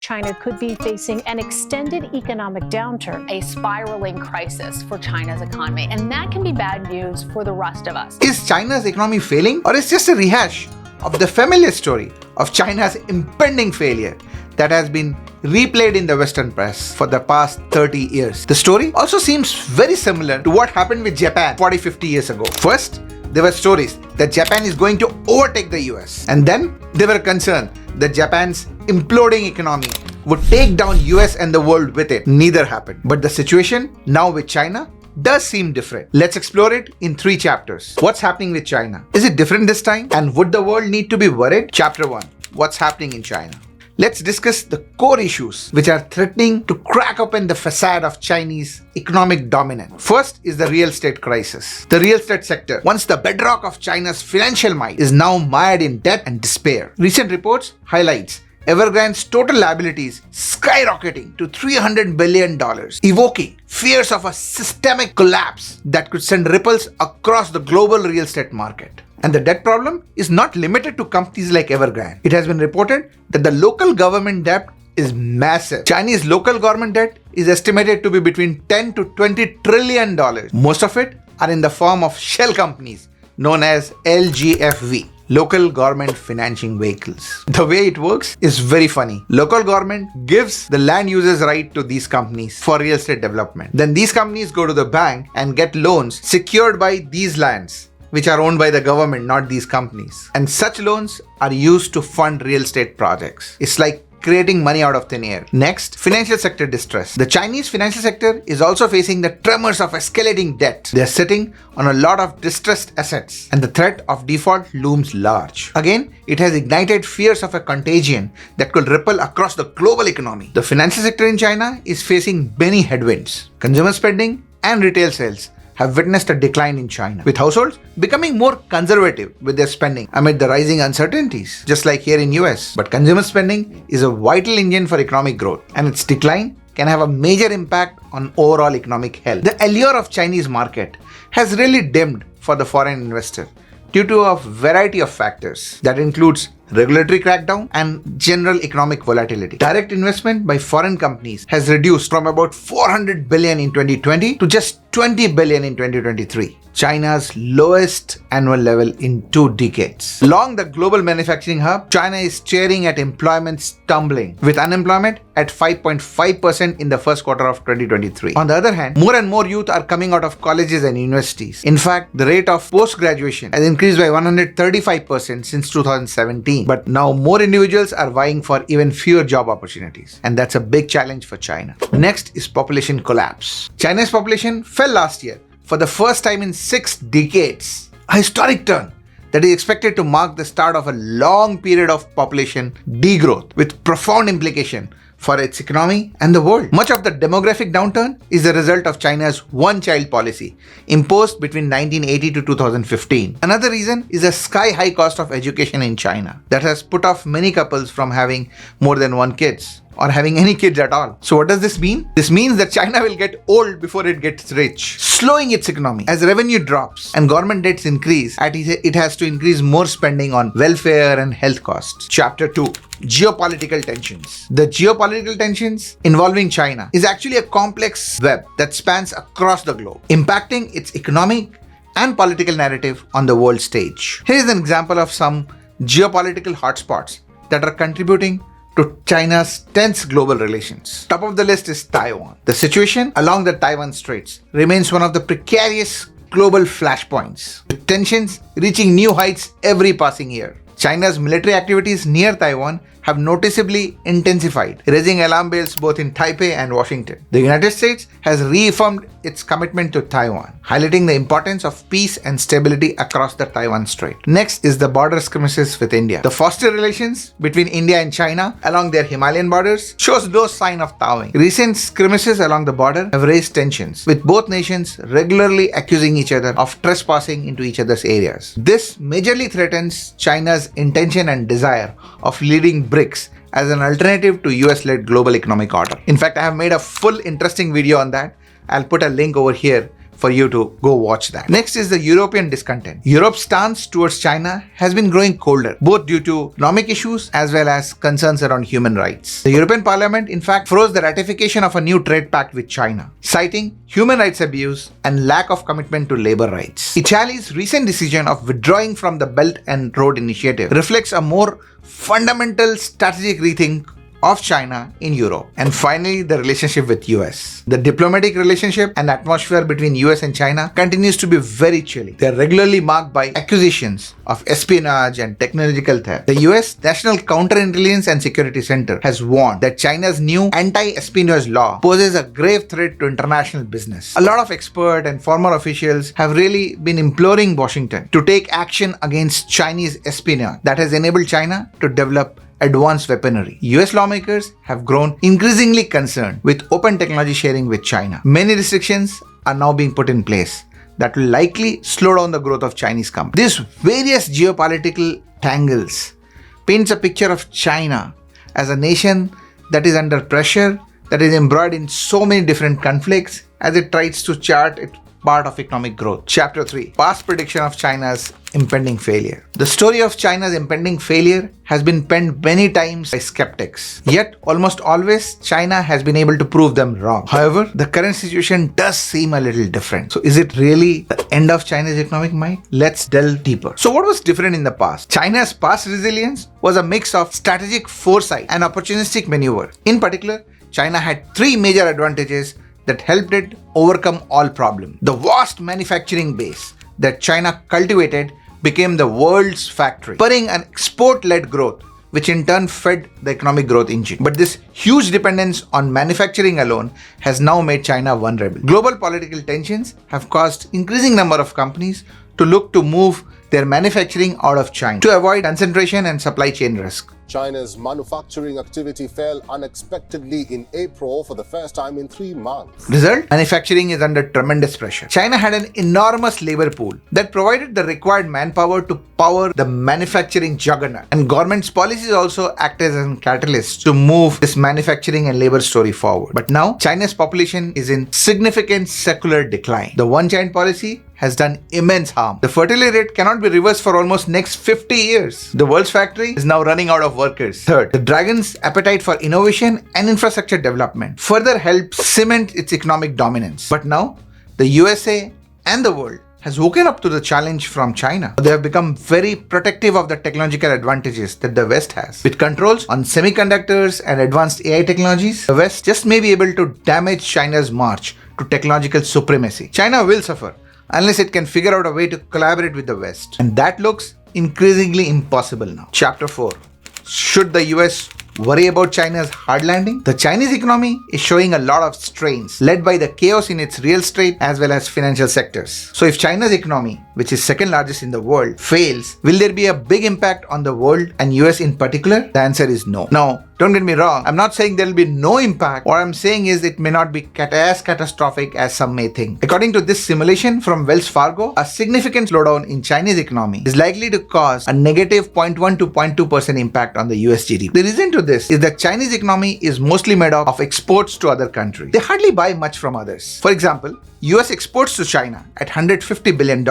China could be facing an extended economic downturn, a spiraling crisis for China's economy, and that can be bad news for the rest of us. Is China's economy failing, or is just a rehash of the familiar story of China's impending failure that has been replayed in the Western press for the past 30 years? The story also seems very similar to what happened with Japan 40-50 years ago. First, there were stories that Japan is going to overtake the US, and then they were concerned that Japan's imploding economy would take down US and the world with it. Neither happened. But the situation now with China does seem different. Let's explore it in 3 chapters. What's happening with China? Is it different this time? And would the world need to be worried? Chapter 1. What's happening in China? Let's discuss the core issues which are threatening to crack open the facade of Chinese economic dominance. First is the real estate crisis. The real estate sector, once the bedrock of China's financial might, is now mired in debt and despair. Recent reports highlights Evergrande's total liabilities skyrocketing to $300 billion, evoking fears of a systemic collapse that could send ripples across the global real estate market. And the debt problem is not limited to companies like Evergrande. It has been reported that the local government debt is massive. Chinese local government debt is estimated to be between 10 to 20 trillion dollars. Most of it are in the form of shell companies known as LGFV. Local government financing vehicles. The way it works is very funny. Local government gives the land users right to these companies for real estate development. Then these companies go to the bank and get loans secured by these lands, which are owned by the government, not these companies. And such loans are used to fund real estate projects. It's like creating money out of thin air. Next, financial sector distress. The Chinese financial sector is also facing the tremors of escalating debt. They are sitting on a lot of distressed assets, and the threat of default looms large. Again, it has ignited fears of a contagion that could ripple across the global economy. The financial sector in China is facing many headwinds. Consumer spending and retail sales have witnessed a decline in China, with households becoming more conservative with their spending amid the rising uncertainties, just like here in US. But consumer spending is a vital engine for economic growth, and its decline can have a major impact on overall economic health. The allure of Chinese market has really dimmed for the foreign investor due to a variety of factors that includes regulatory crackdown and general economic volatility. Direct investment by foreign companies has reduced from about 400 billion in 2020 to just 20 billion in 2023. China's lowest annual level in 2 decades. Along the global manufacturing hub, China is staring at employment stumbling, with unemployment at 5.5% in the first quarter of 2023. On the other hand, more and more youth are coming out of colleges and universities. In fact, the rate of post-graduation has increased by 135% since 2017. But now more individuals are vying for even fewer job opportunities. And that's a big challenge for China. Next is population collapse. China's population fell last year for the first time in 6 decades. A historic turn that is expected to mark the start of a long period of population degrowth with profound implication for its economy and the world. Much of the demographic downturn is the result of China's one-child policy imposed between 1980 to 2015. Another reason is the sky-high cost of education in China that has put off many couples from having more than 1 kid or having any kids at all. So what does this mean? This means that China will get old before it gets rich, slowing its economy. As revenue drops and government debts increase, it has to increase more spending on welfare and health costs. Chapter 2. Geopolitical tensions. The geopolitical tensions involving China is actually a complex web that spans across the globe, impacting its economic and political narrative on the world stage. Here is an example of some geopolitical hotspots that are contributing to China's tense global relations. Top of the list is Taiwan. The situation along the Taiwan Straits remains one of the precarious global flashpoints, with tensions reaching new heights every passing year. China's military activities near Taiwan have noticeably intensified, raising alarm bells both in Taipei and Washington. The United States has reaffirmed its commitment to Taiwan, highlighting the importance of peace and stability across the Taiwan Strait. Next is the border skirmishes with India. The fostered relations between India and China along their Himalayan borders shows no sign of thawing. Recent skirmishes along the border have raised tensions, with both nations regularly accusing each other of trespassing into each other's areas. This majorly threatens China's intention and desire of leading BRICS as an alternative to US-led global economic order. In fact, I have made a full interesting video on that. I'll put a link over here for you to go watch that. Next is the European discontent. Europe's stance towards China has been growing colder, both due to economic issues as well as concerns around human rights. The European Parliament, in fact, froze the ratification of a new trade pact with China, citing human rights abuse and lack of commitment to labor rights. Italy's recent decision of withdrawing from the Belt and Road Initiative reflects a more fundamental strategic rethink of China in Europe. And finally, the relationship with US. The diplomatic relationship and atmosphere between US and China continues to be very chilly. They are regularly marked by accusations of espionage and technological theft. The US National Counterintelligence and Security Center has warned that China's new anti-espionage law poses a grave threat to international business. A lot of experts and former officials have really been imploring Washington to take action against Chinese espionage that has enabled China to develop advanced weaponry. US lawmakers have grown increasingly concerned with open technology sharing with China. Many restrictions are now being put in place that will likely slow down the growth of Chinese companies. These various geopolitical tangles paints a picture of China as a nation that is under pressure, that is embroiled in so many different conflicts as it tries to chart its part of economic growth. Chapter 3. Past prediction of China's impending failure. The story of China's impending failure has been penned many times by skeptics. Yet, almost always, China has been able to prove them wrong. However, the current situation does seem a little different. So, is it really the end of China's economic might? Let's delve deeper. So, what was different in the past? China's past resilience was a mix of strategic foresight and opportunistic maneuver. In particular, China had three major advantages that helped it overcome all problems. The vast manufacturing base that China cultivated became the world's factory, spurring an export-led growth, which in turn fed the economic growth engine. But this huge dependence on manufacturing alone has now made China vulnerable. Global political tensions have caused increasing number of companies to look to move their manufacturing out of China to avoid concentration and supply chain risk. China's manufacturing activity fell unexpectedly in April for the first time in 3 months. Result? Manufacturing is under tremendous pressure. China had an enormous labor pool that provided the required manpower to power the manufacturing juggernaut. And government's policies also acted as a catalyst to move this manufacturing and labor story forward. But now, China's population is in significant secular decline. The one-child policy has done immense harm. The fertility rate cannot be reversed for almost next 50 years. The world's factory is now running out of workers. Third, the dragon's appetite for innovation and infrastructure development further helps cement its economic dominance. But now, the USA and the world has woken up to the challenge from China. They have become very protective of the technological advantages that the West has. With controls on semiconductors and advanced AI technologies, the West just may be able to damage China's march to technological supremacy. China will suffer unless it can figure out a way to collaborate with the West. And that looks increasingly impossible now. Chapter 4. Should the US worry about China's hard landing? The Chinese economy is showing a lot of strains, led by the chaos in its real estate as well as financial sectors. So if China's economy, which is second largest in the world, fails, will there be a big impact on the world and US in particular? The answer is no. Now, don't get me wrong, I'm not saying there will be no impact. What I'm saying is it may not be as catastrophic as some may think. According to this simulation from Wells Fargo, a significant slowdown in Chinese economy is likely to cause a negative 0.1 to 0.2% impact on the US GDP. The reason to this is that Chinese economy is mostly made up of exports to other countries. They hardly buy much from others. For example, US exports to China at $150 billion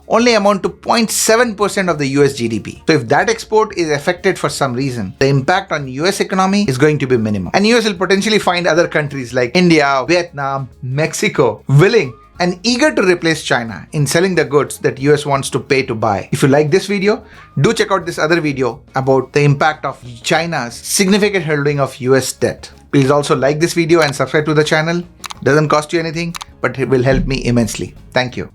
only amount to 0.7% of the US GDP. So if that export is affected for some reason, the impact on US economy is going to be minimal. And US will potentially find other countries like India, Vietnam, Mexico willing and eager to replace China in selling the goods that US wants to pay to buy. If you like this video, do check out this other video about the impact of China's significant holding of US debt. Please also like this video and subscribe to the channel. Doesn't cost you anything, but it will help me immensely. Thank you.